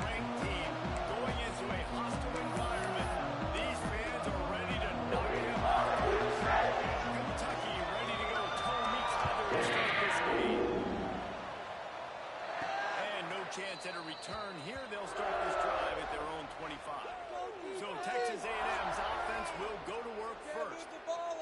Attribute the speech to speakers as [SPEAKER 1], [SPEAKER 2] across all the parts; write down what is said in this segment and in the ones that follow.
[SPEAKER 1] ranked team going into a hostile environment. These fans are ready to knock them off course. Kentucky ready to go toe meets leather to start this game. And no chance at a return here. They'll start this drive at their own 25. So Texas A&M's offense will go to work first.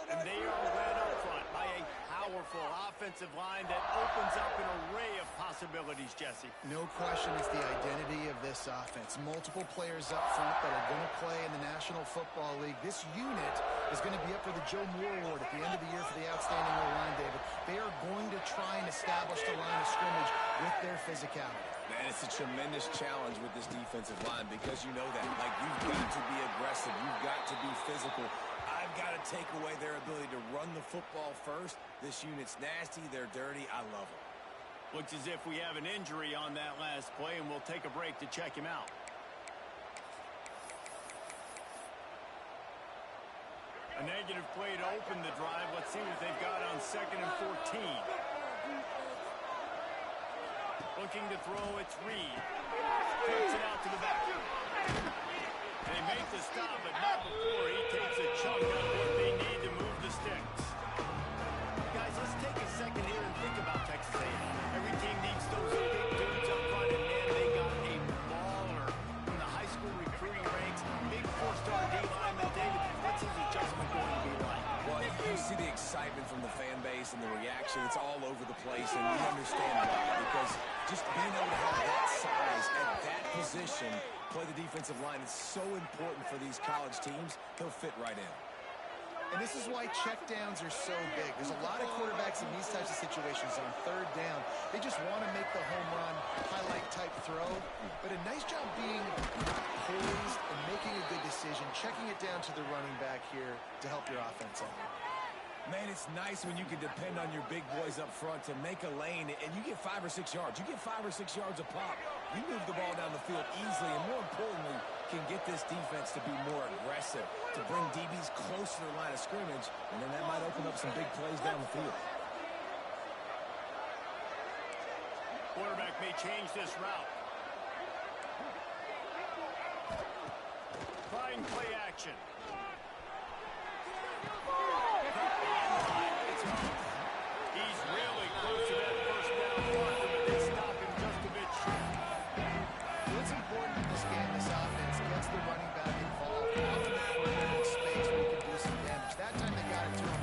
[SPEAKER 1] And they are led up front by a powerful offensive line that opens up an array of possibilities, Jesse.
[SPEAKER 2] No question it's the identity of this offense. Multiple players up front that are going to play in the National Football League. This unit is going to be up for the Joe Moore Award at the end of the year for the outstanding O-line, David. They are going to try and establish the line of scrimmage with their physicality.
[SPEAKER 3] Man, it's a tremendous challenge with this defensive line because you know that. Like, you've got to be aggressive. You've got to be physical. I've got to take away their ability to run the football first. This unit's nasty. They're dirty. I love them.
[SPEAKER 1] Looks as if we have an injury on that last play, and we'll take a break to check him out. A negative play to open the drive. Let's see what they've got on 2nd and 14. Looking to throw, it's Reed. Takes it out to the back. They make the stop, but not before he takes a chunk out of what they need to move the sticks. Guys, let's take a second here and think about Texas A&M. Every team needs those big dudes up front, and man, they got a baller from the high school recruiting ranks. Big four-star D-lineman. David, what's his adjustment going to be like?
[SPEAKER 3] Well, you see the excitement from the fan base and the reaction. It's all over the place, and we understand why. Because just being able to have that size at that position, play the defensive line, is so important for these college teams. They'll fit right in.
[SPEAKER 2] And this is why checkdowns are so big. There's a lot of quarterbacks in these types of situations on 3rd down. They just want to make the home run, highlight-type throw. But a nice job being poised and making a good decision, checking it down to the running back here to help your offense out.
[SPEAKER 3] Man, it's nice when you can depend on your big boys up front to make a lane, and you get 5 or 6 yards. You get 5 or 6 yards a pop. You move the ball down the field easily, and more importantly, can get this defense to be more aggressive, to bring DBs close to the line of scrimmage, and then that might open up some big plays down the field.
[SPEAKER 1] Quarterback may change this route. Trying play action. He's really close to that first down marker, but they stop him just a bit short.
[SPEAKER 2] What's important in this game, this offense gets the running back involved. Often further space where you can do some damage. That time they got it to him.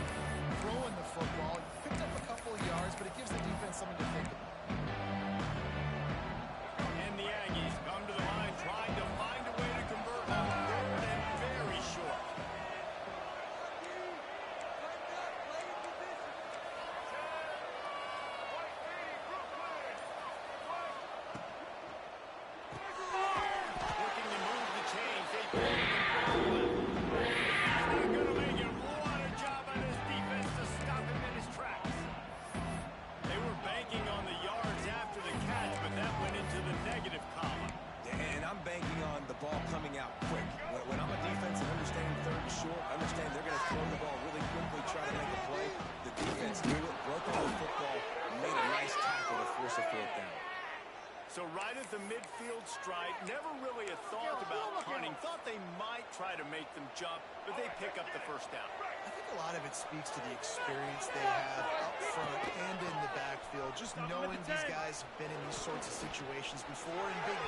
[SPEAKER 2] Throwing the football, picked up a couple of yards, but it gives the defense something to think about.
[SPEAKER 1] And the Aggies come to the line trying to find a way to convert on 3rd and very short. Looking to move the chains. They throw it to the left. They're going to make it. What a job by this defense to stop him in his tracks. They were banking on the yards after the catch, but that went into the negative column.
[SPEAKER 3] And I'm banking on the ball coming out quick. When I'm a defense and understanding 3rd and short, understand they're going to throw the ball really quickly, try to make a play. The defense knew it, broke on the football, and made a nice tackle to force a 4th down.
[SPEAKER 1] So right at the midfield stripe, never really a thought about punting. Thought they might try to make them jump, but they pick up the first down.
[SPEAKER 2] I think a lot of it speaks to the experience they have up front and in the backfield. Just knowing these guys have been in these sorts of situations before in big...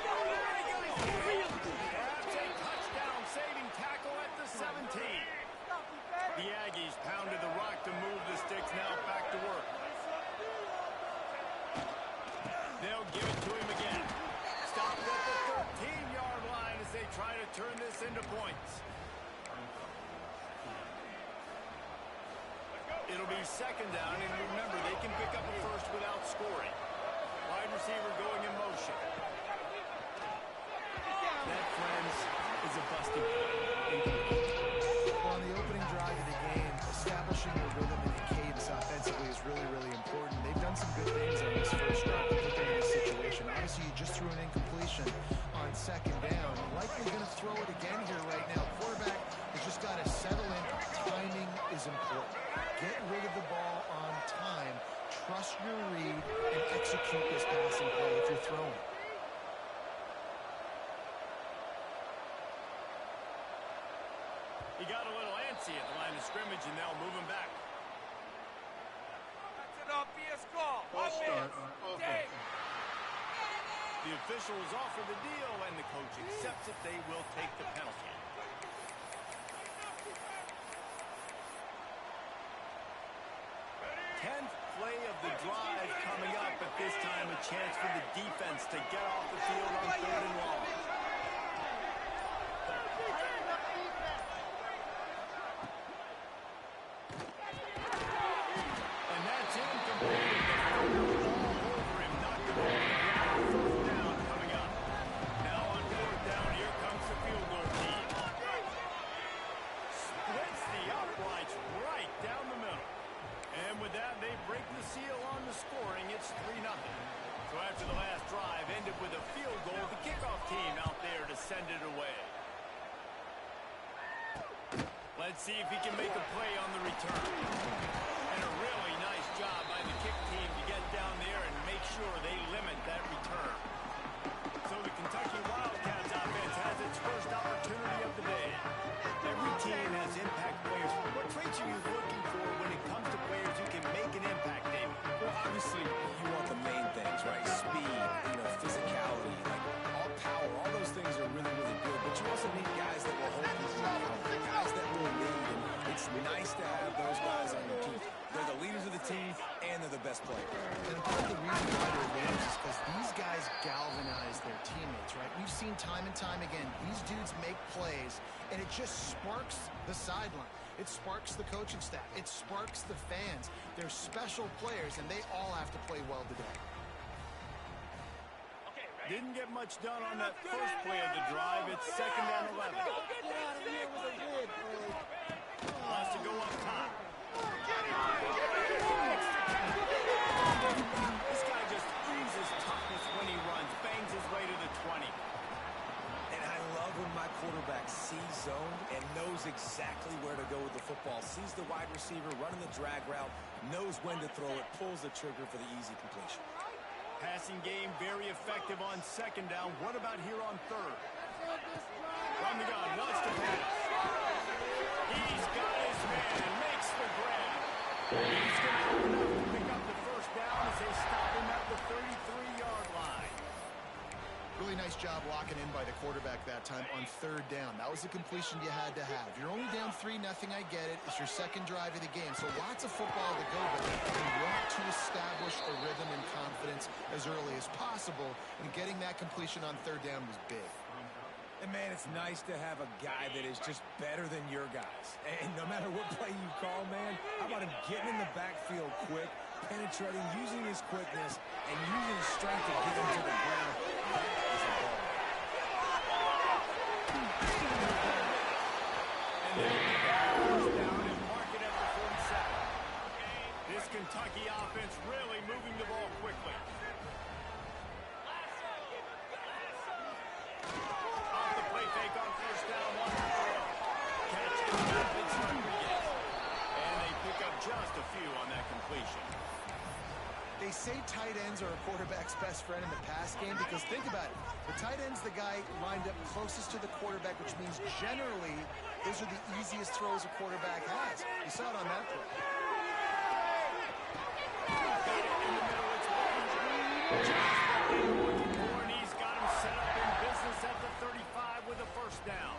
[SPEAKER 1] Perhaps a touchdown saving tackle at the 17. The Aggies pounded the rock to move the sticks. Now back to work. They'll give it to him again. Stopped at the 13-yard line as they try to turn this into points. It'll be 2nd down, and remember, they can pick up a first without scoring. Wide receiver going in motion. That, friends, is a busted
[SPEAKER 2] On the opening drive of the game, establishing the rhythm and the cadence offensively is really, really important. They've done some good things on this first drive to put them in this situation. Obviously, you just threw an incompletion on 2nd down. Likely going to throw it again here right now. Quarterback has just got to settle in. Timing is important. Get rid of the ball on time. Trust your read and execute this passing play if you're throwing.
[SPEAKER 1] He got a little antsy at the line of scrimmage, and they'll move him back. The officials offer the deal, and the coach accepts it. They will take the penalty. Tenth play of the drive coming up, but this time a chance for the defense to get off the field on 3rd and long. And that's incomplete. All over him, knocked him over the ground. 4th down coming up. Now on 4th down, here comes the field goal team. Splits the uprights right down the middle. And with that, they break the seal on the scoring. It's 3-0. So after the last drive ended with a field goal, the kickoff team out there to send it away. Let's see if he can make a play on the return. And a really nice job by the kick team to get down there and make sure they limit that return. So the Kentucky Wildcats offense has its first opportunity of the day. Every team has impact players. What traits are you looking for when it comes to players who can make an impact, David?
[SPEAKER 3] Well, obviously, you want the main things, right? Speed, physicality, like all power. All those things are really, really good. But you also need guys that will hold people accountable, guys that will lead. And it's nice to have those guys on your team. They're the leaders of the team, and they're the best players.
[SPEAKER 2] And part of the reason why they're winners is because these guys galvanize their teammates, right? We've seen time and time again, these dudes make plays, and it just sparks the sideline. It sparks the coaching staff. It sparks the fans. They're special players, and they all have to play well today.
[SPEAKER 1] Didn't get much done on that first play of the drive. It's 2nd and 11. Wants to go up top. This guy just oozes toughness when he runs. Bangs his way to the 20.
[SPEAKER 3] And I love when my quarterback sees zone and knows exactly where to go with the football. Sees the wide receiver running the drag route, knows when to throw it, pulls the trigger for the easy completion.
[SPEAKER 1] Passing game very effective on 2nd down. What about here on 3rd? From the gun, wants to pass. He's got his man and makes the grab. He's going to have enough to pick up the 1st down as they stop him at the 33-yard line.
[SPEAKER 2] Really nice job locking in by the quarterback that time on 3rd down. That was the completion you had to have. You're only down 3-0, I get it. It's your 2nd drive of the game, so lots of football to go, but you want to establish a rhythm and confidence as early as possible, and getting that completion on 3rd down was big.
[SPEAKER 3] And, man, it's nice to have a guy that is just better than your guys. And no matter what play you call, man, how about him getting in the backfield quick, penetrating, using his quickness, and using his strength to get him to the ground. That is a ball.
[SPEAKER 1] And then down and mark it at the 47. This Kentucky offense really moving the ball quickly. Off the play fake on 1st down, one to throw. Catch it, Vince Rodriguez. And they pick up just a few on that completion.
[SPEAKER 2] They say tight ends are a quarterback's best friend in the pass game because think about it. The tight end's the guy lined up closest to the quarterback, which means generally those are the easiest throws a quarterback has. You saw it on that play.
[SPEAKER 1] Got it in the middle. It's and he's got him set up in business at the 35 with a 1st down.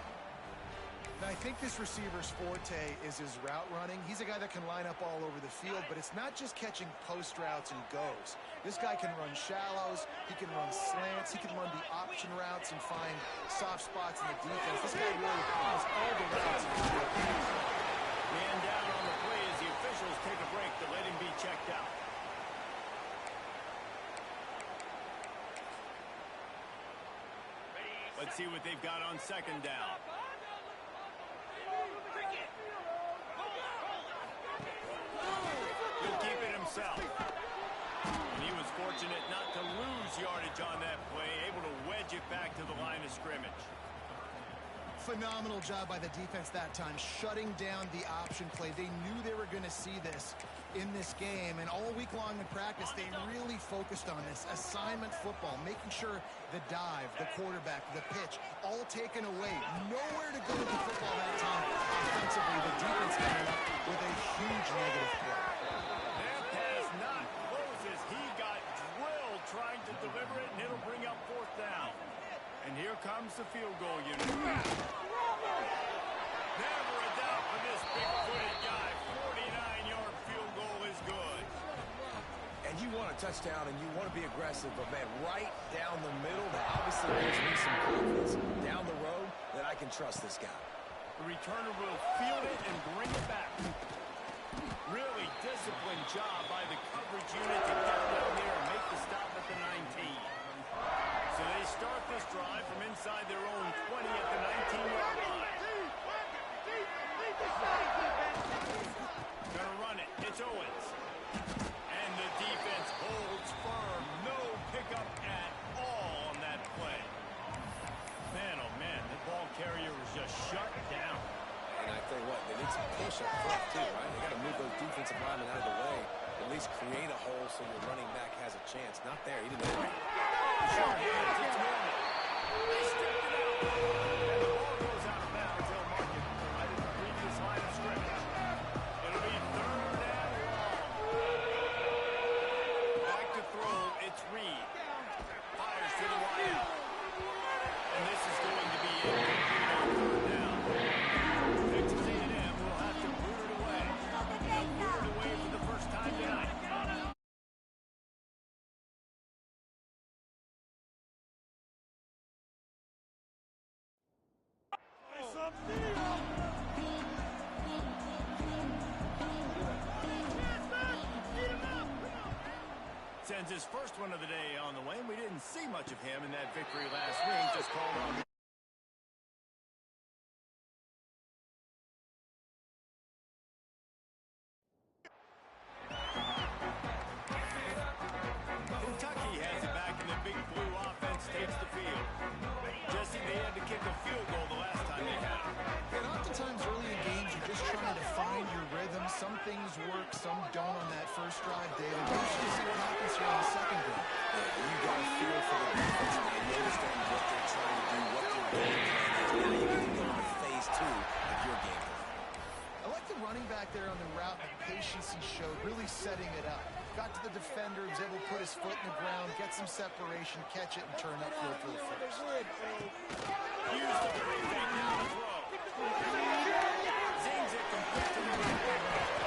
[SPEAKER 2] Now, I think this receiver's forte is his route running. He's a guy that can line up all over the field, but it's not just catching post routes and goes. This guy can run shallows, he can run slants, he can run the option routes and find soft spots in the defense. This guy really has all the routes in the field.
[SPEAKER 1] Man down on the play as the officials take a break to let him be checked out. Let's see what they've got on 2nd down. He'll keep it himself. And he was fortunate not to lose yardage on that play, able to wedge it back to the line of scrimmage.
[SPEAKER 2] Phenomenal job by the defense that time, shutting down the option play. They knew they were going to see this in this game, and all week long in practice, they really focused on this assignment football, making sure the dive, the quarterback, the pitch, all taken away. Nowhere to go with the football that time. Offensively, the defense came up with a huge negative play.
[SPEAKER 1] That pass not close as he got drilled trying to deliver it, and it'll bring up fourth down. And here comes the field goal unit. Never a doubt for this big-footed guy. 49-yard field goal is good.
[SPEAKER 3] And you want a touchdown and you want to be aggressive, but man, right down the middle, that obviously gives me some confidence down the road that I can trust this guy.
[SPEAKER 1] The returner will field it and bring it back. Really disciplined job by the coverage unit to get down there and make the stop at the 19. So they start this drive from inside their own 20 at the 19-yard line. Gonna run it. It's Owens. And the defense holds firm. No pickup at all on that play. Man, oh man, the ball carrier was just shut down.
[SPEAKER 3] And I tell you what, they need some push up front too, right? They got to move those defensive linemen out of the way. At least create a hole so your running back has a chance. Not there. He didn't have it.
[SPEAKER 1] Sure hands. It's Norman. They stepped it out. And the ball goes out of bounds. They'll mark it right at the previous line of scrimmage. It'll be third and long. Back to throw. It's Reed. Fires to the wide out. And this is going to be incomplete on third down. Texas A&M will have to boot it away. They'll boot it away for the first time tonight. Sends his first one of the day on the way, and we didn't see much of him in that victory last week. Just called on. Kentucky has it back, and the big blue offense takes the field. Jesse, they had to kick a field goal the last time they had it.
[SPEAKER 2] And oftentimes early in games, you're just trying to find your rhythm. Some things work, some don't on that first drive, David. We should see what happens here in the second game.
[SPEAKER 3] You got to feel for the defense, and they understand what they're trying to do, what your game plan is. Now you need to go into phase two of your game plan.
[SPEAKER 2] I like the running back there on the route, the patience he showed, really setting it up. Got to the defender, was able to put his foot in the ground, get some separation, catch it, and turn upfield for the first.
[SPEAKER 1] Used the free fake down the throw. Zings it complete to the right.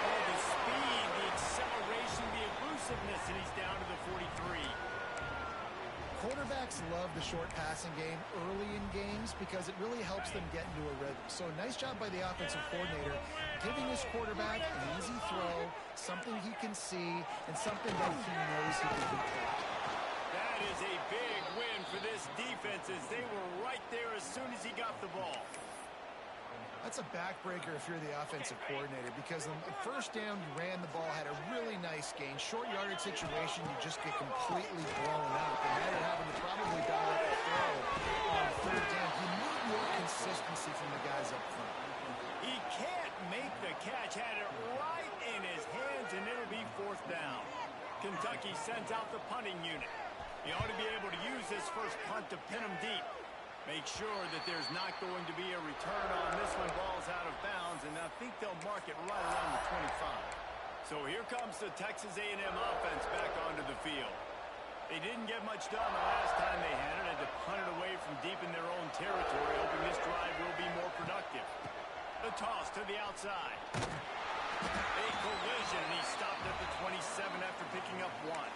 [SPEAKER 1] Oh, the speed, the acceleration, the elusiveness, and he's down to the 43.
[SPEAKER 2] Quarterbacks love the short passing game early in games because it really helps them get into a rhythm. So nice job by the offensive coordinator, giving his quarterback an easy throw, something he can see, and something that he knows he can complete.
[SPEAKER 1] That is a big win for this defense as they were right there as soon as he got the ball.
[SPEAKER 2] That's a backbreaker if you're the offensive coordinator because on the first down, you ran the ball, had a really nice gain. Short yardage situation, you just get completely blown out. And now you're having to probably dial up a throw on third down. You need more consistency from the guys up front.
[SPEAKER 1] He can't make the catch, had it right in his hands, and it'll be fourth down. Kentucky sends out the punting unit. He ought to be able to use this first punt to pin him deep. Make sure that there's not going to be a return on this one. Ball's out of bounds, and I think they'll mark it right around the 25. So here comes the Texas A&M offense back onto the field. They didn't get much done the last time they had it. Had to punt it away from deep in their own territory, hoping this drive will be more productive. The toss to the outside. A collision, and he stopped at the 27 after picking up one.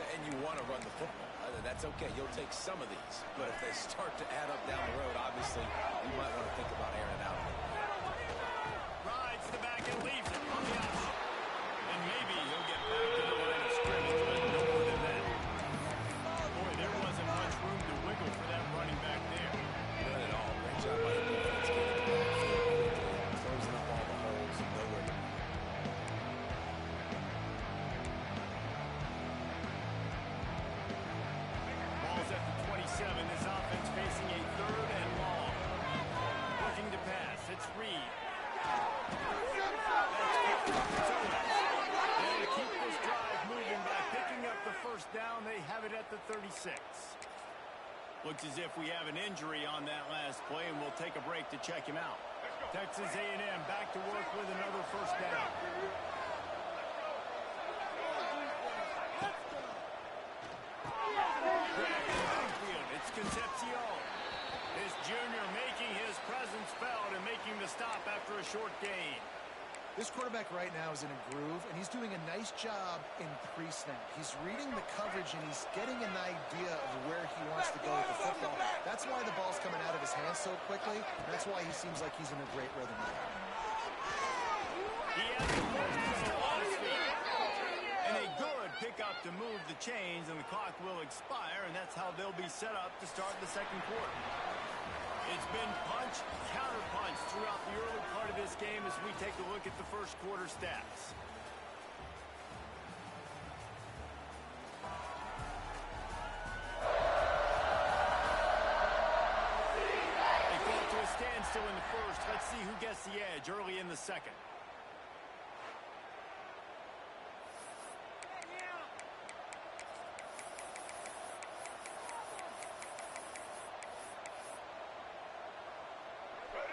[SPEAKER 3] And you want to run the football. That's okay. You'll take some of these. But if they start to add up down the road, obviously, you might want to think about airing it out.
[SPEAKER 1] Rides to the back and leaves it on the option. And maybe he'll get back to the line of scrimmage, but no more than that. Boy, there wasn't much room to wiggle for that running back there.
[SPEAKER 3] None at all. Great job by the defense getting the backfield, closing up all the holes. Nowhere to be.
[SPEAKER 1] Ball's at the 27. This offense facing a third and long. 36. Looks as if we have an injury on that last play, and we'll take a break to check him out. Texas A&M back to work with another first down. It's Concepcion. This junior making his presence felt and making the stop after a short gain.
[SPEAKER 2] This quarterback right now is in a groove, and he's doing a nice job in pre-snap. He's reading the coverage, and he's getting an idea of where he wants to go with the football. That's why the ball's coming out of his hands so quickly. That's why he seems like he's in a great rhythm.
[SPEAKER 1] He has the first on his feet. And a good pickup to move the chains, and the clock will expire, and that's how they'll be set up to start the second quarter. It's been punch, counter-punch throughout the early part of this game as we take a look at the first quarter stats. They fall to a standstill in the first. Let's see who gets the edge early in the second.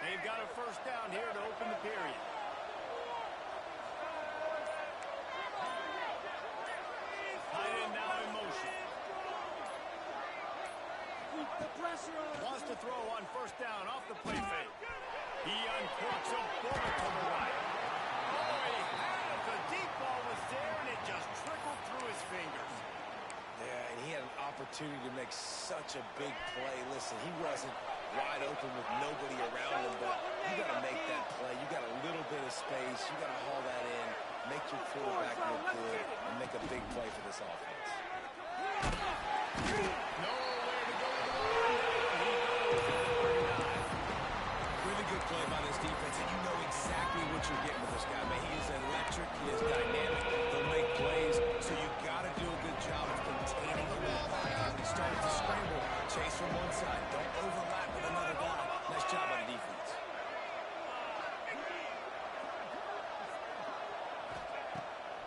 [SPEAKER 1] They've got a first down here to open the period. Tight end now in motion. Wants to throw on first down off the play fake. He uncorks a bullet to the right. Oh, he had it. The deep ball was there, and it just trickled through his fingers.
[SPEAKER 3] Yeah, and he had an opportunity to make such a big play. Listen, he wasn't wide open with nobody around him, but you got to make that play. You got a little bit of space. You got to haul that in, make your quarterback look good, and make a big play for this offense.
[SPEAKER 1] Nowhere to go with the ball. He goes for 39.
[SPEAKER 3] Really good play by this defense, and you know exactly what you're getting with this guy. Man, he is electric. He is dynamic. He'll make plays, so you got to do a good job of containing him in the pocket. When he started to scramble, chase from one side. Don't overlap with another guy. Nice job by the defense.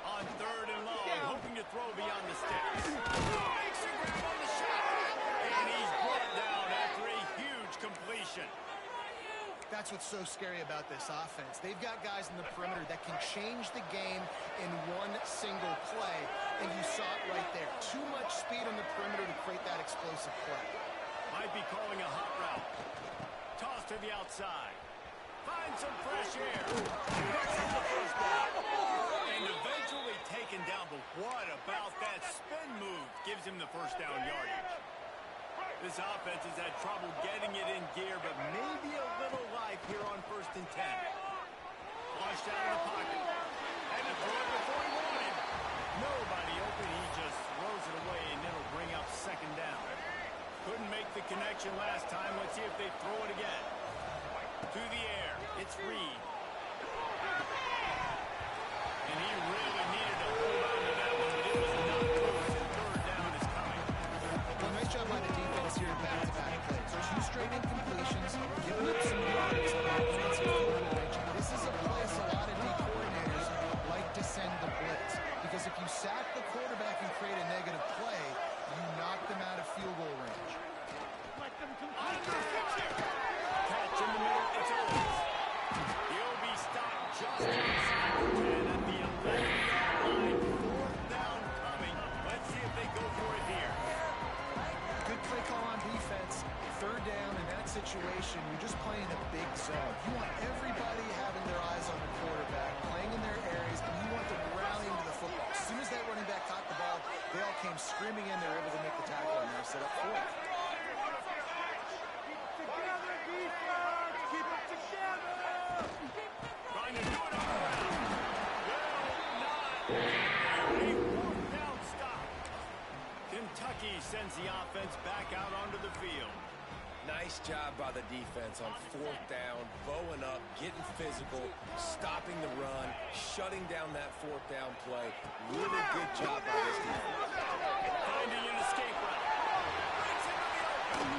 [SPEAKER 1] On third and long, hoping to throw beyond the sticks. Makes a grab on the shot. And he's brought down after a huge completion.
[SPEAKER 2] That's what's so scary about this offense. They've got guys in the perimeter that can change the game in one single play, and you saw it right there. Too much speed on the perimeter to create that explosive play.
[SPEAKER 1] Might be calling a hot route. Toss to the outside. Find some fresh air. Picks up the first down. And eventually taken down, but what about that spin move? Gives him the first down yardage. This offense has had trouble getting it in gear, but maybe a little life here on 1st and 10. Flushed out of the pocket. Had to throw it before he wanted. Nobody open. He just throws it away, and it'll bring up second down. Couldn't make the connection last time. Let's see if they throw it again. To the air. It's Reed. And he really needed to hold on to that one, but it was not close, and third down is coming.
[SPEAKER 2] Well, nice job by the defense here in back-to-back plays. 2 straight incompletions, giving up some yards on the offensive coordinator. This is a place a lot of D coordinators like to send the blitz, because if you sack the quarterback and create a negative play, you knock them out of field goal range.
[SPEAKER 1] Catch in the middle, it's Owens. He'll be stopped just outside the 10 at the 11-yard line. Fourth down coming. Let's see if they go for it here.
[SPEAKER 2] Good play call on defense. Third down in that situation, you're just playing a big zone. You want everybody having their eyes on the quarterback, playing in their areas, and you want them rallying to the football. As soon as that running back caught the ball, they all came screaming in. They were able to make the tackle, and they're set up for it.
[SPEAKER 1] Trying to do it on the ground. Will not. A fourth down stop. Kentucky sends the offense back out onto the field.
[SPEAKER 3] Nice job by the defense on 4th down, bowing up, getting physical, stopping the run, shutting down that 4th down play. Really good job by this defense.
[SPEAKER 1] Finding an escape route. Breaks into the open.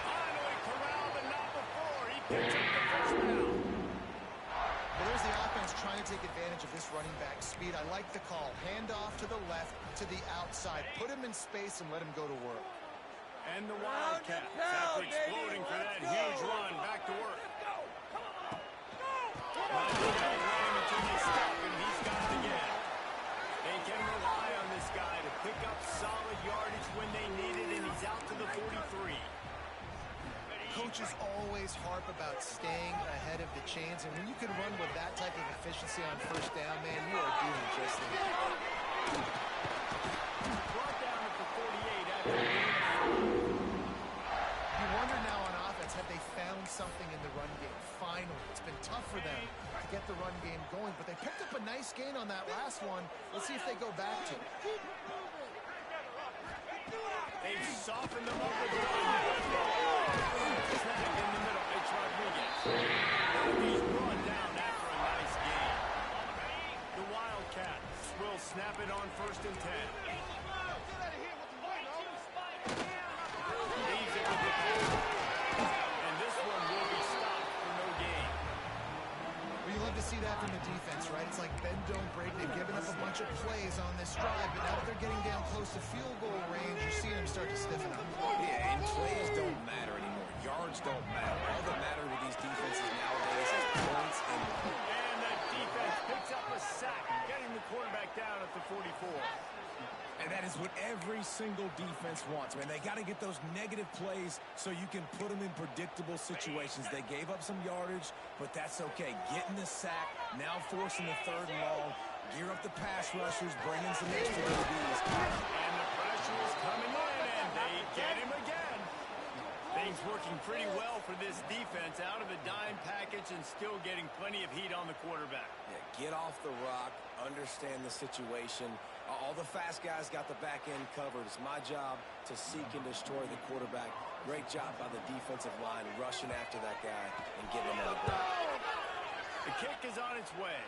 [SPEAKER 1] Finally corralled, but not before. He picks up the first down.
[SPEAKER 2] But there's the offense trying to take advantage of this running back speed. I like the call. Hand off to the left, to the outside. Put him in space and let him go to work.
[SPEAKER 1] And the Wildcats, after exploding for that huge run, back to work. He's got it again. They can rely on this guy to pick up solid yardage when they need it, and he's out to the 43.
[SPEAKER 2] Coaches always harp about staying ahead of the chains, and when you can run with that type of efficiency on first down, man, you are doing just that.
[SPEAKER 1] Brought down at the 48 after
[SPEAKER 2] you wonder now on offense, have they found something in the run game? Finally, it's been tough for them to get the run game going, but they picked up a nice gain on that last one. Let's see if they go back to it.
[SPEAKER 1] They've softened them up with the run. Snap in the middle. It's Rodriguez. He's brought down after a nice gain. The Wildcats will snap it on 1st and 10. Leaves it with the ball. And this one will be stopped for no gain.
[SPEAKER 2] Well, you love to see that from the defense, right? It's like bend, don't break. They've given up a bunch of plays on this drive, but now that they're getting down close to field goal range, you're seeing them start to stiffen up.
[SPEAKER 3] Yeah, and plays don't matter anymore. Yards don't matter. All that matter with these defenses nowadays is points and points.
[SPEAKER 1] And the defense picks up a sack, getting the quarterback down at the 44.
[SPEAKER 3] And that is what every single defense wants, man. They got to get those negative plays so you can put them in predictable situations. They gave up some yardage, but that's okay. Getting the sack, now forcing the 3rd and long. Gear up the pass rushers, bring in some extra DBs.
[SPEAKER 1] And the pressure is coming in, and they get him again. Things working pretty well for this defense, out of the dime package and still getting plenty of heat on the quarterback.
[SPEAKER 3] Yeah, get off the rock, understand the situation. All the fast guys got the back end covered. It's my job to seek and destroy the quarterback. Great job by the defensive line rushing after that guy and getting him out there.
[SPEAKER 1] The kick is on its way.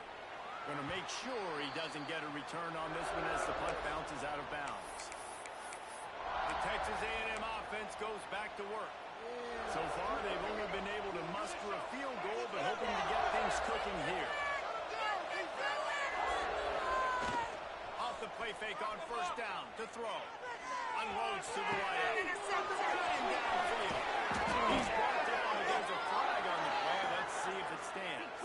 [SPEAKER 1] Going to make sure he doesn't get a return on this one as the punt bounces out of bounds. The Texas A&M offense goes back to work. So far, they've only been able to muster a field goal, but hoping to get things cooking here. Off the play fake on 1st down to throw. Unloads to the right. Cutting downfield. He's brought down, but there's a flag on the play. Let's see if it stands.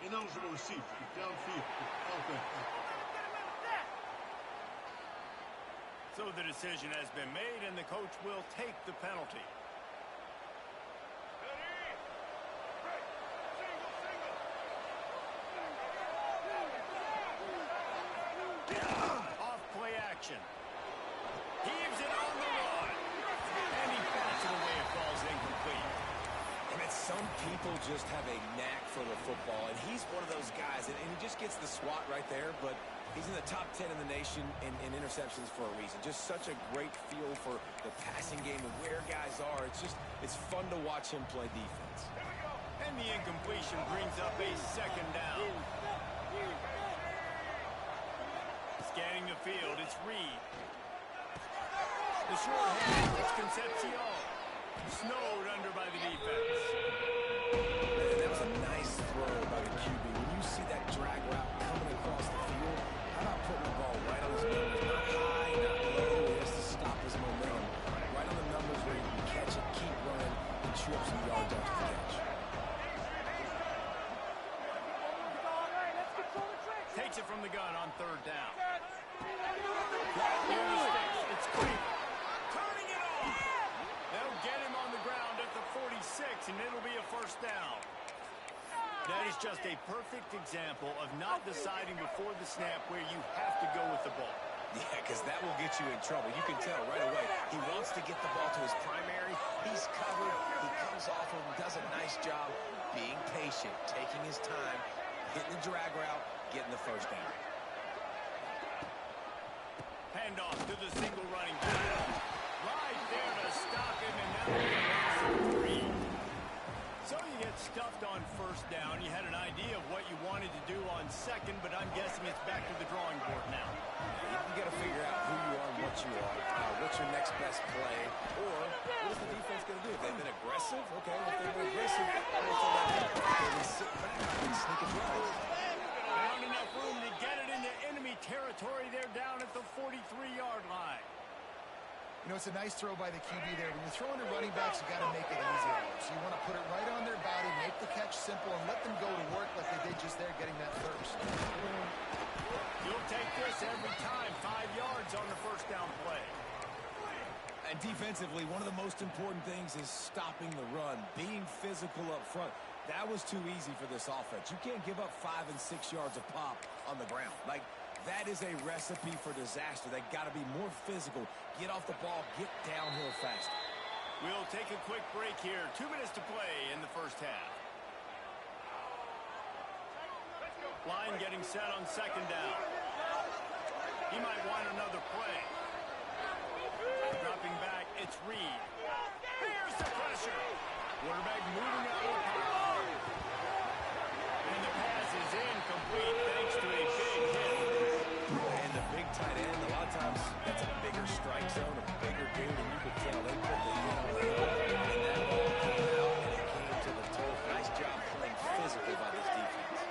[SPEAKER 4] Ineligible receipt. Downfield.
[SPEAKER 1] So the decision has been made, and the coach will take the penalty. Off play action. Heaves it on the run. And he bats it away. It falls incomplete.
[SPEAKER 3] I mean, some people just have a knack for the football, and he's one of those guys, and he just gets the swat right there, but he's in the top 10 in the nation in interceptions for a reason. Just such a great feel for the passing game and where guys are. It's fun to watch him play defense.
[SPEAKER 1] And the incompletion brings up a 2nd down. Scanning the field, it's Reed. The short hand, it's Concepcion. Snowed under by the defense.
[SPEAKER 3] That was a nice throw by the QB. When you see that drag route coming across the field, how about putting the ball right on his numbers? Not high, not low. He has to stop his momentum. Right on the numbers where he can catch it, keep running, and chew up some yards after the catch.
[SPEAKER 1] Takes it from the gun on 3rd down. It's Cleveland. Turning it off. They'll get him on the ground at the 46, and it'll be a 1st down. That is just a perfect example of not deciding before the snap where you have to go with the ball.
[SPEAKER 3] Yeah, because that will get you in trouble. You can tell right away. He wants to get the ball to his primary. He's covered. He comes off him, does a nice job being patient, taking his time, hitting the drag route, getting the 1st down.
[SPEAKER 1] Handoff to the single running back. Right there to stop him, and now we're loss of 3. So you get stuffed on 1st down. You had an idea of what you wanted to do on 2nd, but I'm guessing it's back to the drawing board now.
[SPEAKER 3] You got to figure out who you are and what you are. What your next best play? Or what is the defense going to do? If they've been aggressive, okay. If they've been aggressive, what's on that defense? Sit back and sneak and run.
[SPEAKER 1] Found enough room to get it into enemy territory. They're down at the 43-yard line.
[SPEAKER 2] You know, it's a nice throw by the QB there. When you're throwing to running backs, you got to make it easy on them. So you want to put it right on their body, make the catch simple, and let them go to work like they did just there, getting that first.
[SPEAKER 1] You'll take this every time. 5 yards on the first down play.
[SPEAKER 3] And defensively, one of the most important things is stopping the run, being physical up front. That was too easy for this offense. You can't give up 5 and 6 yards of pop on the ground. Like, that is a recipe for disaster. They got to be more physical. Get off the ball, get downhill fast.
[SPEAKER 1] We'll take a quick break here. 2 minutes to play in the first half. Line getting set on second down. He might want another play. Dropping back, it's Reed. Here's the pressure. Quarterback moving out of the pocket. And the pass is incomplete thanks to a big hit.
[SPEAKER 3] And the big tight end, a lot of times, that's a bigger strike zone, a bigger dude, and you could tell they put the hit on the ball. And that ball came out, and it came to the turf. Nice job playing physical by this defense.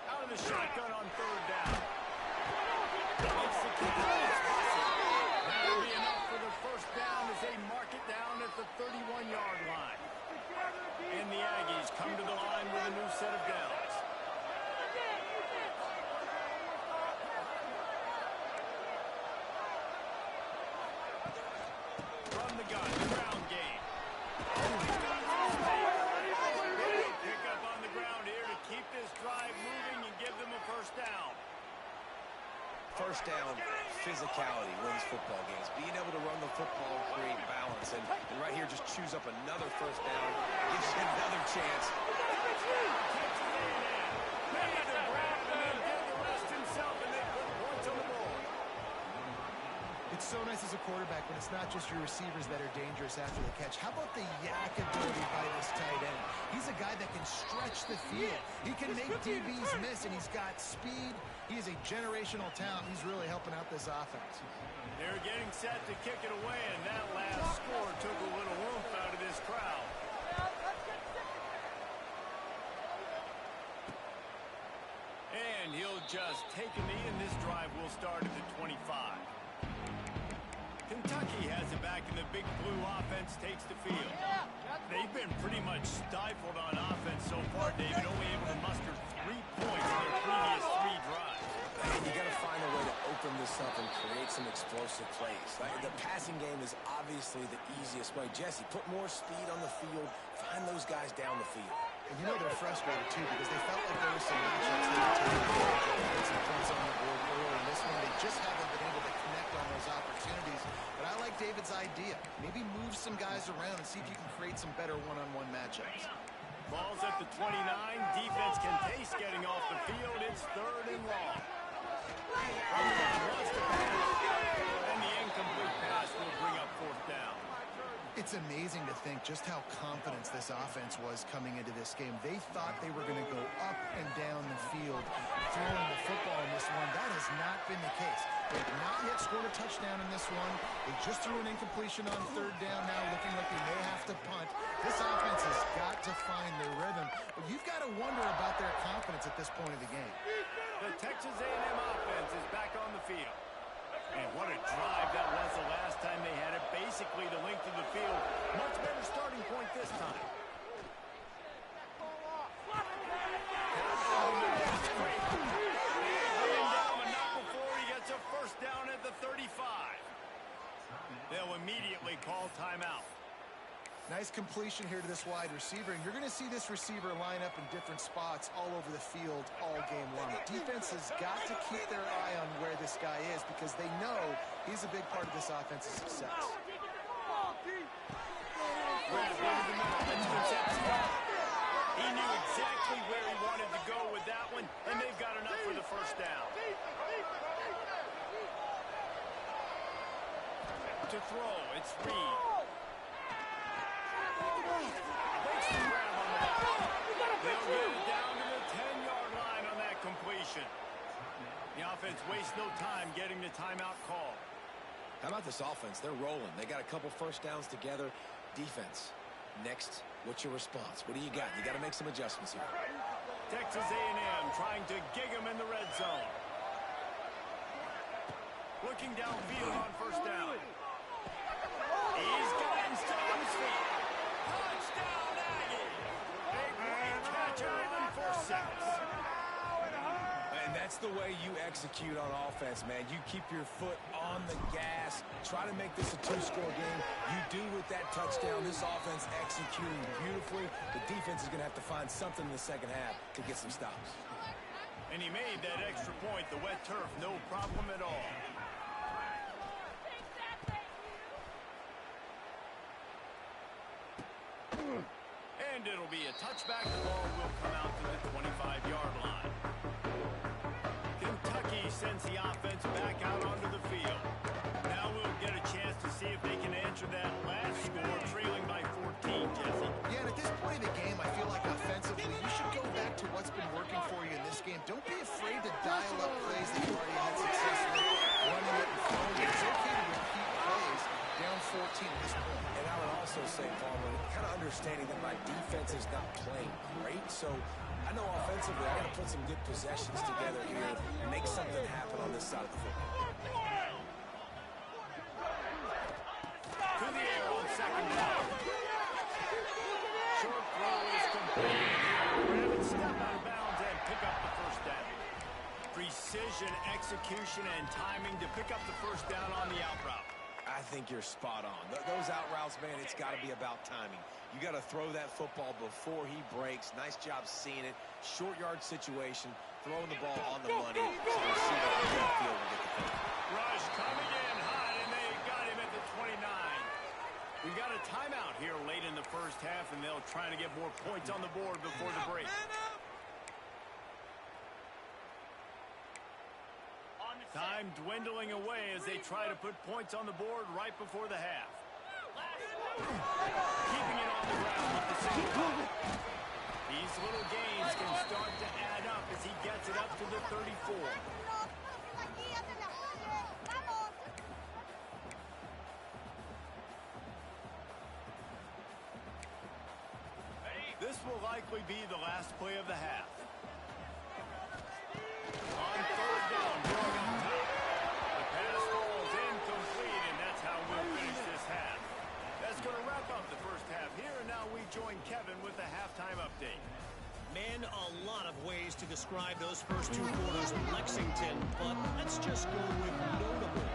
[SPEAKER 1] Out of the shotgun on third down. Makes the kick. That'll be enough for the first down as they mark it down at the 31-yard line. And the Aggies come to the line with a new set of downs. From the gun, ground game. Pick up on the ground here to keep this drive moving and give them a first down.
[SPEAKER 3] First down, physicality wins football games. Being able to run the football, create balance, and right here just choose up another first down, gives you another chance.
[SPEAKER 2] It's so nice as a quarterback when it's not just your receivers that are dangerous after the catch. How about the yak ability by this tight end? He's a guy that can stretch the field. He can make DBs miss, and he's got speed. He is a generational talent. He's really helping out this offense.
[SPEAKER 1] They're getting set to kick it away, and that last score took a little oomph out of this crowd. And he'll just take a knee, and this drive will start at the 25. Kentucky has it back, and the Big Blue offense takes the field. They've been pretty much stifled on offense so far, David, only able to muster 3 points in their previous 3 drives.
[SPEAKER 3] And you got to find a way to open this up and create some explosive plays. The passing game is obviously the easiest way. Jesse, put more speed on the field. Find those guys down the field.
[SPEAKER 2] And you know they're frustrated, too, because they felt like there were some matchups they were taking some points on the board early in this one. They just haven't been able to connect on those opportunities. But I like David's idea. Maybe move some guys around and see if you can create some better one-on-one matchups.
[SPEAKER 1] Ball's at the 29. Defense can taste getting off the field. It's 3rd and long. Wants to pass, and the incomplete pass will bring up 4th down.
[SPEAKER 2] It's amazing to think just how confident this offense was coming into this game. They thought they were going to go up and down the field throwing the football in this one. That has not been the case. They have not yet scored a touchdown in this one. They just threw an incompletion on 3rd down now, looking like they may have to punt. This offense has got to find their rhythm. But you've got to wonder about their confidence at this point of the game.
[SPEAKER 1] The Texas A&M offense is back on the field. And what a drive that was the last time they had it. Basically the length of the field. Much better starting point this time. Gets a first down at the 35. They'll immediately call timeout.
[SPEAKER 2] Nice completion here to this wide receiver, and you're going to see this receiver line up in different spots all over the field all game long. Defense has got to keep their eye on where this guy is because they know he's a big part of this offense's success.
[SPEAKER 1] He knew exactly where he wanted to go with that one, and they've got enough for the first down. To throw, it's Reed. Makes the grab on the ball. They'll get it down to the 10-yard line on that completion. offense wastes no time getting the timeout call.
[SPEAKER 3] How about this offense? They're rolling. They got a couple first downs together. Defense. Next, what's your response? What do you got? You got to make some adjustments here.
[SPEAKER 1] Texas A&M trying to gig him in the red zone. Looking downfield on first down. He's got him still on his feet. Touchdown, Aggie. A great catch on 4 seconds.
[SPEAKER 3] And that's the way you execute on offense, man. You keep your foot on the gas. Try to make this a 2-score game. You do with that touchdown. This offense executing beautifully. The defense is going to have to find something in the second half to get some stops.
[SPEAKER 1] And he made that extra point. The wet turf, no problem at all. And it'll be a touchback. The ball will come out to the 25-yard line. Kentucky sends the offense back out onto the field. Now we'll get a chance to see if they can answer that last score, trailing by 14, Jesse.
[SPEAKER 2] Yeah, and at this point in the game, I feel like offensively, you should go back to what's been working for you in this game. Don't be afraid to dial up plays that you already had success with, running it and throwing it. It's okay to repeat plays down 14 at this point.
[SPEAKER 3] And I would also say, Palmer, kind of understanding that my defense is not playing great, so I know offensively I got to put some good possessions together here and make something happen on this side of the football.
[SPEAKER 1] To the air on second down. Short throw is complete. Grab it, step out of bounds, and pick up the first down. Precision, execution, and timing to pick up the first down on the out route.
[SPEAKER 3] I think you're spot on. Those out routes, man, it's got to be about timing. You got to throw that football before he breaks. Nice job seeing it. Short yard situation, throwing the ball on the money so the receiver on the field will get the point.
[SPEAKER 1] Rush coming in high, and they got him at the 29. We got a timeout here late in the first half, and they'll try to get more points on the board before the break. Time dwindling away as they try to put points on the board right before the half. Keeping it on the ground with the single. These little gains can start to add up as he gets it up to the 34. This will likely be the last play of the half. On third down, going up top. The pass falls incomplete, and that's how we'll finish this half. That's going to wrap up the first half here, and now we join Kevin with the halftime update.
[SPEAKER 5] Man, a lot of ways to describe those first 2 quarters of Lexington, but let's just go with notable.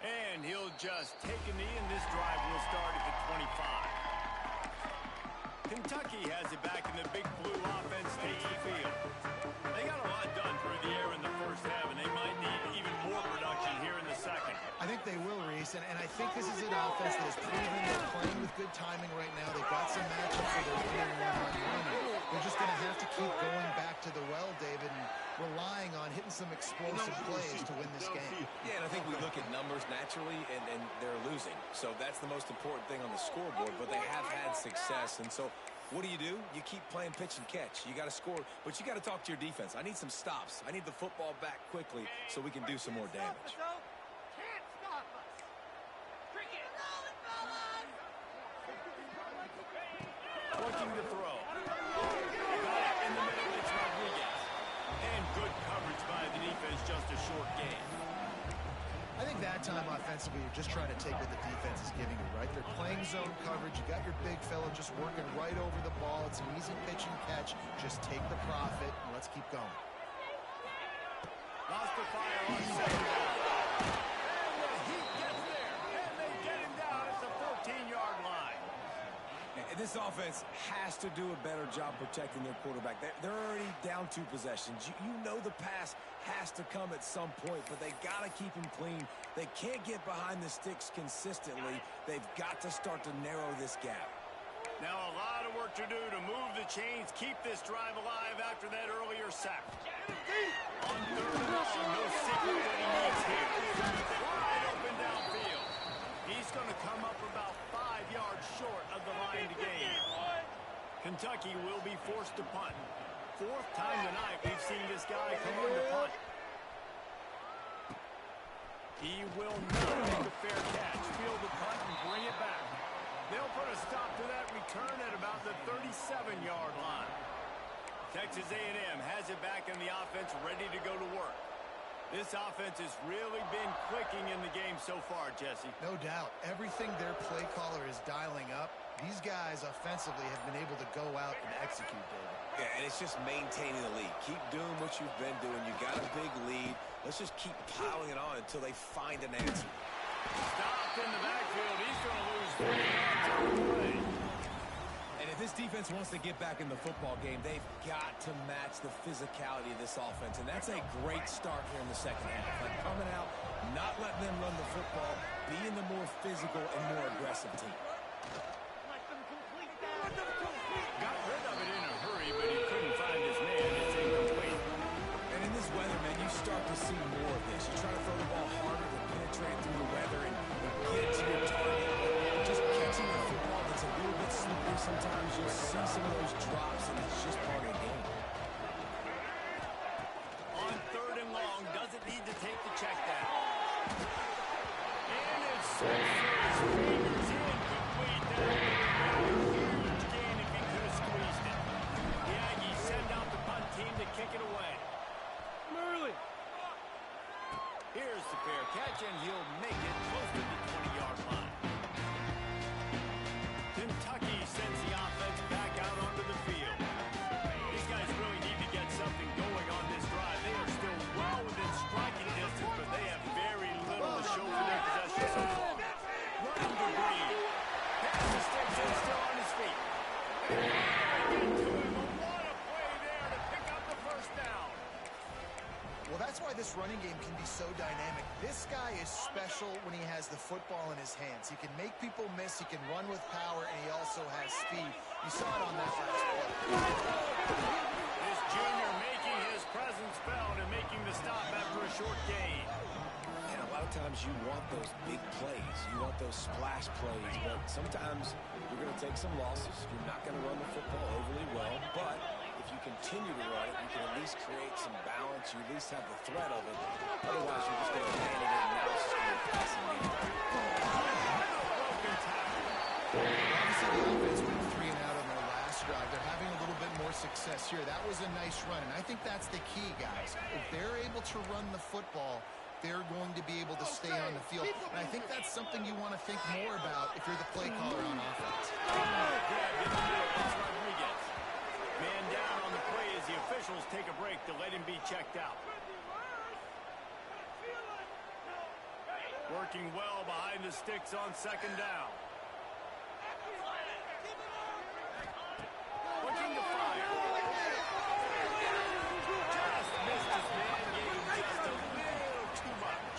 [SPEAKER 1] And he'll just take a knee, and this drive will start at the 25. Kentucky has it back, and the big blue offense takes the field. They got a lot done through the air in the first half, and they might need even more production here in the second.
[SPEAKER 2] I think they will, Reese, and I think this is an offense that has proven they're playing with good timing right now. They've got some matchups where they're feeling one-on-one. They're just going to have to keep going back to the well, David, and relying on hitting some explosive plays to win this game.
[SPEAKER 3] Yeah, and I think we look at numbers naturally, and they're losing. So that's the most important thing on the scoreboard, but they have had success. And so what do? You keep playing pitch and catch. You got to score, but you got to talk to your defense. I need some stops. I need the football back quickly so we can do some more damage.
[SPEAKER 1] Looking to throw. Got it in the middle, it's Rodriguez. And good coverage by the defense, just a short gain.
[SPEAKER 2] I think that time offensively, you're just trying to take what the defense is giving you, right? They're playing zone coverage. You got your big fella just working right over the ball. It's an easy pitch and catch. Just take the profit, and let's keep going.
[SPEAKER 1] Lost the fire on second down. And the Heat gets there, and they get him down at the 14-yard line.
[SPEAKER 3] And this offense has to do a better job protecting their quarterback. They're already down 2 possessions. You know the pass has to come at some point, but they got to keep him clean. They can't get behind the sticks consistently. They've got to start to narrow this gap.
[SPEAKER 1] Now a lot of work to do to move the chains, keep this drive alive after that earlier sack. On third and long, no secret what he needs here. Wide open downfield. Kentucky will be forced to punt. Fourth time tonight we've seen this guy come on to punt. He will not make a fair catch. Field the punt and bring it back. They'll put a stop to that return at about the 37-yard line. Texas A&M has it back in the offense, ready to go to work. This offense has really been clicking in the game so far, Jesse.
[SPEAKER 2] No doubt. Everything their play caller is dialing up, these guys offensively have been able to go out and execute, David.
[SPEAKER 3] Yeah, and it's just maintaining the lead. Keep doing what you've been doing. You got a big lead. Let's just keep piling it on until they find an answer.
[SPEAKER 1] Stopped in the backfield. He's going to lose 3 yards on the play.
[SPEAKER 3] And if this defense wants to get back in the football game, they've got to match the physicality of this offense. And that's a great start here in the second half. Like coming out, not letting them run the football, being the more physical and more aggressive team.
[SPEAKER 1] Got rid of it in a hurry, but he couldn't find his man. It's incomplete.
[SPEAKER 3] And in this weather, man, you start to see more of this. You try to throw the ball harder to penetrate through the weather and get to your target. Just catching a football that's a little bit slippery sometimes, you'll see some of those drops, and it's just part of the game.
[SPEAKER 1] On 3rd and long, doesn't need to take the check down. And it's slipped through his fingers, incomplete. That would have been a huge gain if he could have squeezed it. The Aggies send out the punt team to kick it away. Here's the fair catch, and he'll make it close to the 20-yard line. Kentucky sends the offense back out onto the field. These guys really need to get something going on this drive. They are still well within striking distance, but they have very little to show for their possession so far. Running to Green. Pass the sticks and still on his feet. And they get to him. What a play there to pick up the first down.
[SPEAKER 2] Well, that's why this running game can be so dynamic. This guy is special when he has the football in his hands. He can make people miss, he can run with power, and he also has speed. You saw it on that last play.
[SPEAKER 1] This junior making his presence felt and making the stop after a short gain.
[SPEAKER 3] And a lot of times you want those big plays. You want those splash plays. But sometimes you're going to take some losses. You're not going to run the football overly well. But if you continue to run it, you can at least create some balance. You at least have the threat of it. Otherwise, you're just going to abandon it, and now it's just going to be passing game.
[SPEAKER 1] Broken tackle.
[SPEAKER 2] Obviously, the offense went 3 and out on their last drive. They're having a little bit more success here. That was a nice run, and I think that's the key, guys. If they're able to run the football, they're going to be able to stay on the field. And I think that's something you want to think more about if you're the play caller on offense.
[SPEAKER 1] That's Rodriguez. Man down on the play as the officials take a break to let him be checked out. Working well behind the sticks on 2nd down. Looking to fire. Just missed his man. Gave him just a little too much.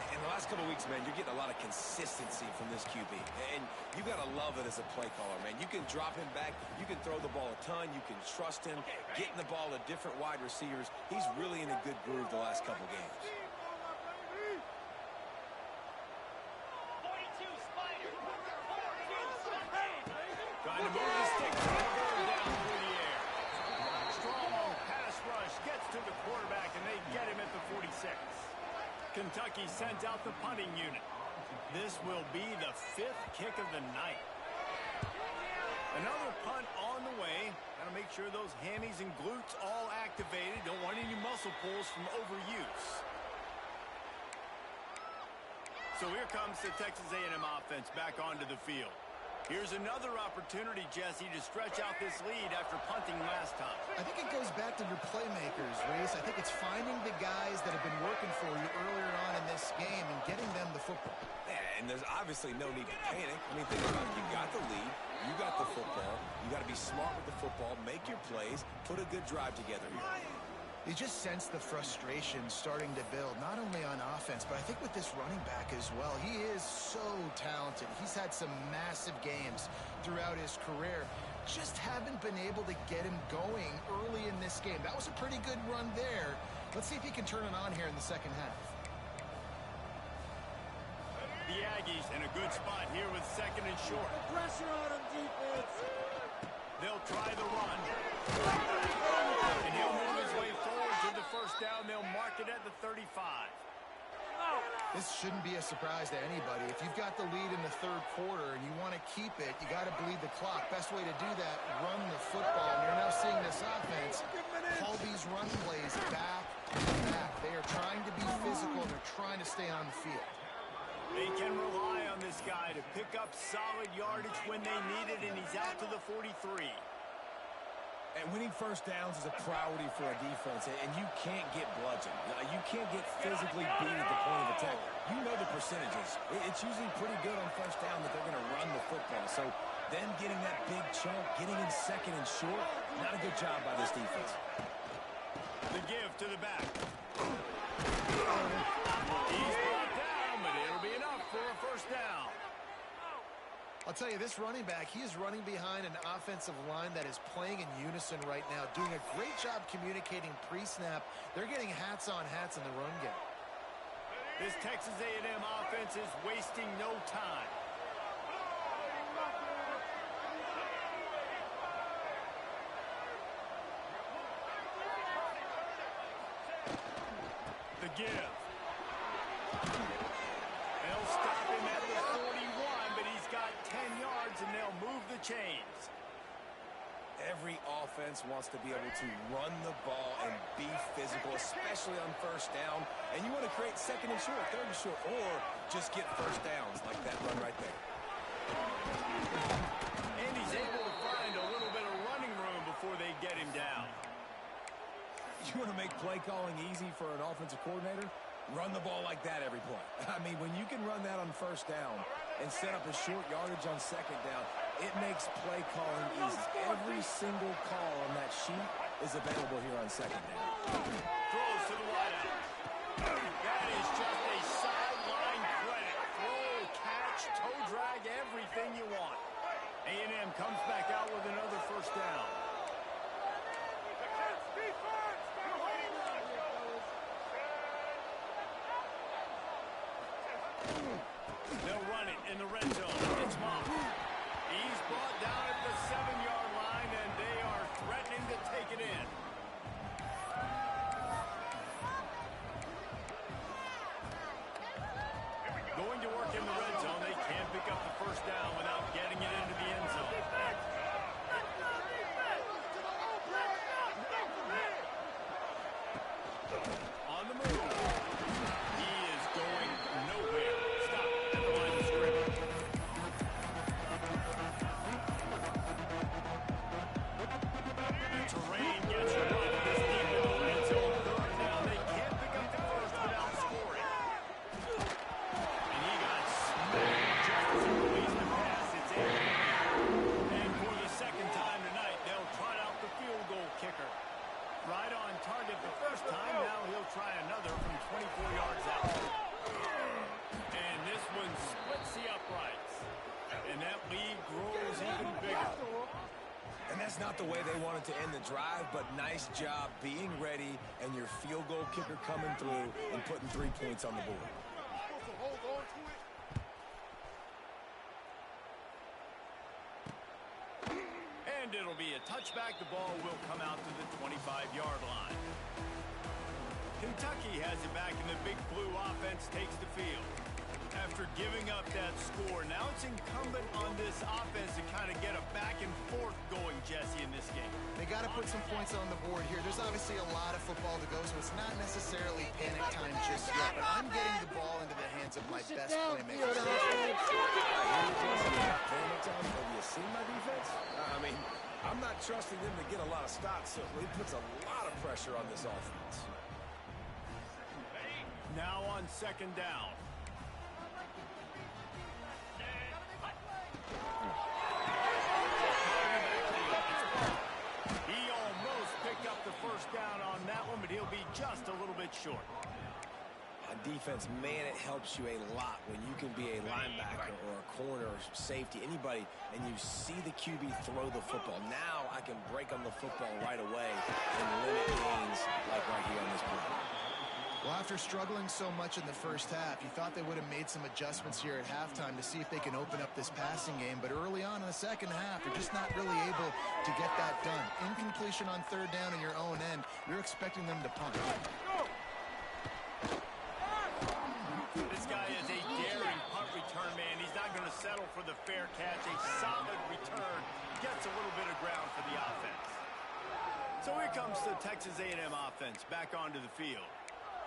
[SPEAKER 3] In the last couple of weeks, man, you're getting a lot of consistency from this QB. And you got to love it as a play caller, man. You can drop him back. You can throw the ball a ton. You can trust him. Getting the ball to different wide receivers. He's really in a good groove the last couple of games.
[SPEAKER 1] Trying to move the stick to the third down through the air. Strong pass rush gets to the quarterback, and they get him at the 46. Kentucky sends out the punting unit. This will be the 5th kick of the night. Another punt on the way. Got to make sure those hammies and glutes all activated. Don't want any muscle pulls from overuse. So here comes the Texas A&M offense back onto the field. Here's another opportunity, Jesse, to stretch out this lead after punting last time.
[SPEAKER 2] I think it goes back to your playmakers, Reese. I think it's finding the guys that have been working for you earlier on in this game and getting them the football.
[SPEAKER 3] Yeah, and there's obviously no need to panic. I mean, think about it. You got the lead. You got the football. You got to be smart with the football. Make your plays. Put a good drive together here.
[SPEAKER 2] You just sense the frustration starting to build, not only on offense, but I think with this running back as well. He is so talented. He's had some massive games throughout his career. Just haven't been able to get him going early in this game. That was a pretty good run there. Let's see if he can turn it on here in the second half.
[SPEAKER 1] The Aggies in a good spot here with 2nd and short.
[SPEAKER 6] Pressure on him, defense.
[SPEAKER 1] They'll try the run. And he'll move his way forward to the first down. They'll mark it at the 35.
[SPEAKER 2] This shouldn't be a surprise to anybody. If you've got the lead in the third quarter and you want to keep it, you got to bleed the clock. Best way to do that, run the football. And you're now seeing this offense call these run plays back to back. They are trying to be physical. They're trying to stay on the field.
[SPEAKER 1] They can rely on this guy to pick up solid yardage when they need it, and he's out to the 43.
[SPEAKER 3] And winning first downs is a priority for a defense, and you can't get bludgeoned. You can't get physically beat at the point of attack. You know the percentages. It's usually pretty good on first down that they're going to run the football. So them getting that big chunk, getting in second and short, not a good job by this defense.
[SPEAKER 1] The give to the back. He's brought down, but it'll be enough for a first down.
[SPEAKER 2] I'll tell you, this running back, he is running behind an offensive line that is playing in unison right now, doing a great job communicating pre-snap. They're getting hats on hats in the run game.
[SPEAKER 1] This Texas A&M offense is wasting no time. The give. They'll stop him at the 41, but he's got 10 yards, and they'll move the chains.
[SPEAKER 3] Every offense wants to be able to run the ball and be physical, especially on first down. And you want to create second and short, third and short, or just get first downs like that run right there.
[SPEAKER 1] And he's able to find a little bit of running room before they get him down.
[SPEAKER 3] You want to make play calling easy for an offensive coordinator? Run the ball like that every play. I mean, when you can run that on first down and set up a short yardage on second down, it makes play calling easy. Every single call on that sheet is available here on second down.
[SPEAKER 1] Throws to the wideout. That is just a sideline credit. Throw, catch, toe drag, everything you want. A&M comes back out with another first down. They'll run it in the red zone. It's Moss. He's brought down at the 7-yard line, and they are threatening to take it in. Going to work in the red zone. They can't pick up the first down without getting it into the end zone. On the move. He is going nowhere. Stop at the line of scrimmage. The terrain gets rough this deep in the red zone. Third down. They can't pick up the first without scoring. And he got smacked just as he released the pass. It's in. And for the second time tonight, they'll trot out the field goal kicker. Right on target the first time. Now he'll try another from 24 yards out. And this one splits the uprights. And that lead grows even bigger.
[SPEAKER 3] And that's not the way they wanted to end the drive, but nice job being ready and your field goal kicker coming through and putting 3 points on the board.
[SPEAKER 1] And it'll be a touchback. The ball will come out to the 25-yard line. Kentucky has it back, and the Big Blue offense takes the field. After giving up that score, now it's incumbent on this offense to kind of get a back and forth going, Jesse, in this game.
[SPEAKER 2] They got to put some points on the board here. There's obviously a lot of football to go, so it's not necessarily panic time just yet, but I'm getting the ball into the hands of my best playmakers.
[SPEAKER 3] Have you seen my defense? I mean, I'm not trusting them to get a lot of stops, so it puts a lot of pressure on this offense.
[SPEAKER 1] Now on second down. He almost picked up the first down on that one, but he'll be just a little bit short.
[SPEAKER 3] On defense, man, it helps you a lot when you can be a linebacker or a corner or safety, anybody, and you see the QB throw the football. Now I can break on the football right away and limit gains like right here on this play.
[SPEAKER 2] Well, after struggling so much in the first half, you thought they would have made some adjustments here at halftime to see if they can open up this passing game. But early on in the second half, they're just not really able to get that done. Incompletion on third down in your own end, you're expecting them to punt.
[SPEAKER 1] This guy is a daring punt return man. He's not going to settle for the fair catch. A solid return gets a little bit of ground for the offense. So here comes the Texas A&M offense back onto the field.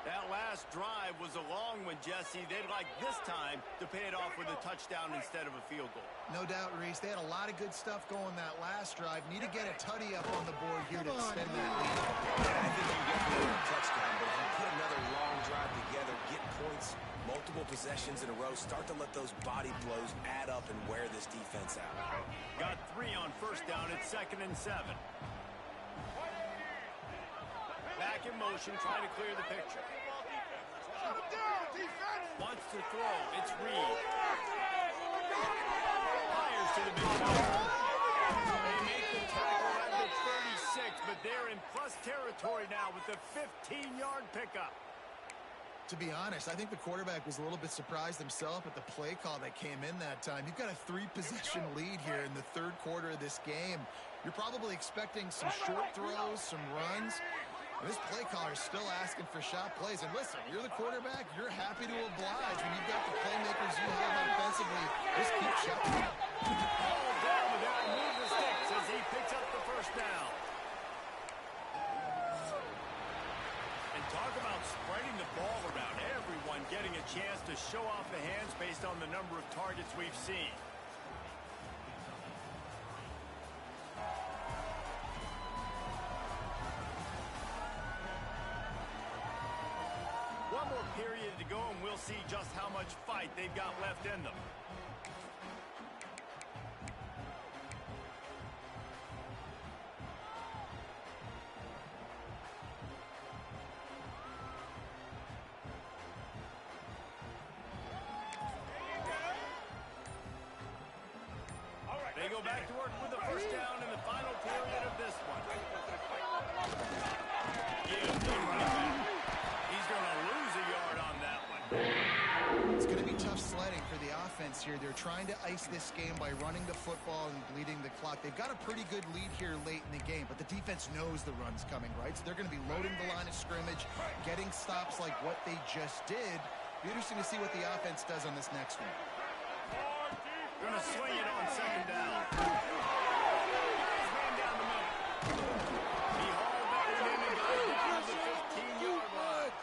[SPEAKER 1] That last drive was a long one, Jesse. They'd like this time to pay it off with a touchdown instead of a field goal.
[SPEAKER 2] No doubt, Reese. They had a lot of good stuff going that last drive. Need to get a tutty up on the board here to extend that lead.
[SPEAKER 3] Yeah, I think you definitely want a touchdown, but if you put another long drive together, get points, multiple possessions in a row, start to let those body blows add up and wear this defense out.
[SPEAKER 1] Got 3 on first down. It's 2nd and 7. Back in motion, trying to clear the picture. Wants to throw. It's Reed. Fires to the midfield. They make the tackle at the 36, but they're in plus territory now with the 15-yard pickup.
[SPEAKER 2] To be honest, I think the quarterback was a little bit surprised himself at the play call that came in that time. You've got a 3-possession lead here in the third quarter of this game. You're probably expecting some short throws, some runs. This play caller is still asking for shot plays. And listen, you're the quarterback. You're happy to oblige when you've got the playmakers you have offensively. Just keep shotting.
[SPEAKER 1] Ball down without move the sticks as he picks up the first down. And talk about spreading the ball around. Everyone getting a chance to show off the hands based on the number of targets we've seen. One more period to go, and we'll see just how much fight they've got left in them. They go back to work with the first down in the final period of this one. He's going to lose a yard on that one.
[SPEAKER 2] It's going to be tough sledding for the offense here. They're trying to ice this game by running the football and bleeding the clock. They've got a pretty good lead here late in the game, but the defense knows the run's coming, right? So they're going to be loading the line of scrimmage, getting stops like what they just did. Be interesting to see what the offense does on this next one.
[SPEAKER 1] Going to swing it on 2nd down. Man down the middle. He hauled that one in and got it down to the 15-yard line.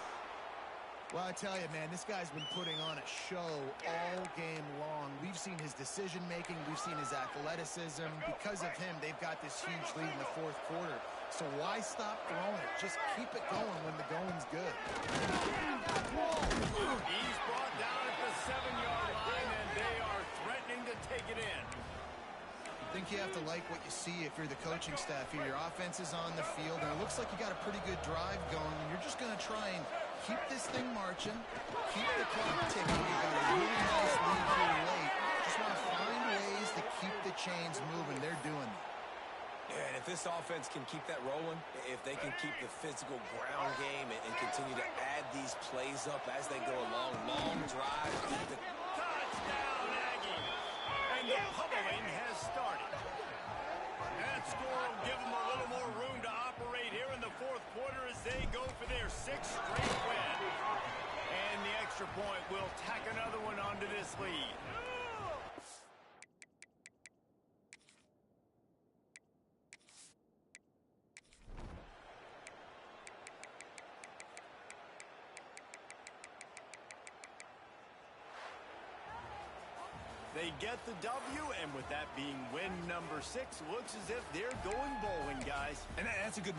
[SPEAKER 2] Well, I tell you, man, this guy's been putting on a show all game long. We've seen his decision-making. We've seen his athleticism. Because of him, they've got this huge lead in the fourth quarter. So why stop throwing it? Just keep it going when the going's good.
[SPEAKER 1] He's brought down at the 7-yard line, and they are threatening to take it in.
[SPEAKER 2] I think you have to like what you see if you're the coaching staff here. Your offense is on the field, and it looks like you got a pretty good drive going, and you're just going to try and keep this thing marching, keep the clock ticking. You got a really nice lead here late. Just want to find ways to keep the chains moving. They're doing it.
[SPEAKER 3] Yeah, and if this offense can keep that rolling, if they can keep the physical ground game and continue to add these plays up as they go along, long drive.
[SPEAKER 1] Touchdown, Aggie! And the pummeling has started. That score will give them a little more room to operate here in the fourth quarter as they go for their 6th straight win. And the extra point will tack another one onto this lead. They get the W, and with that being win number 6, looks as if they're going bowling, guys.
[SPEAKER 3] And that's a good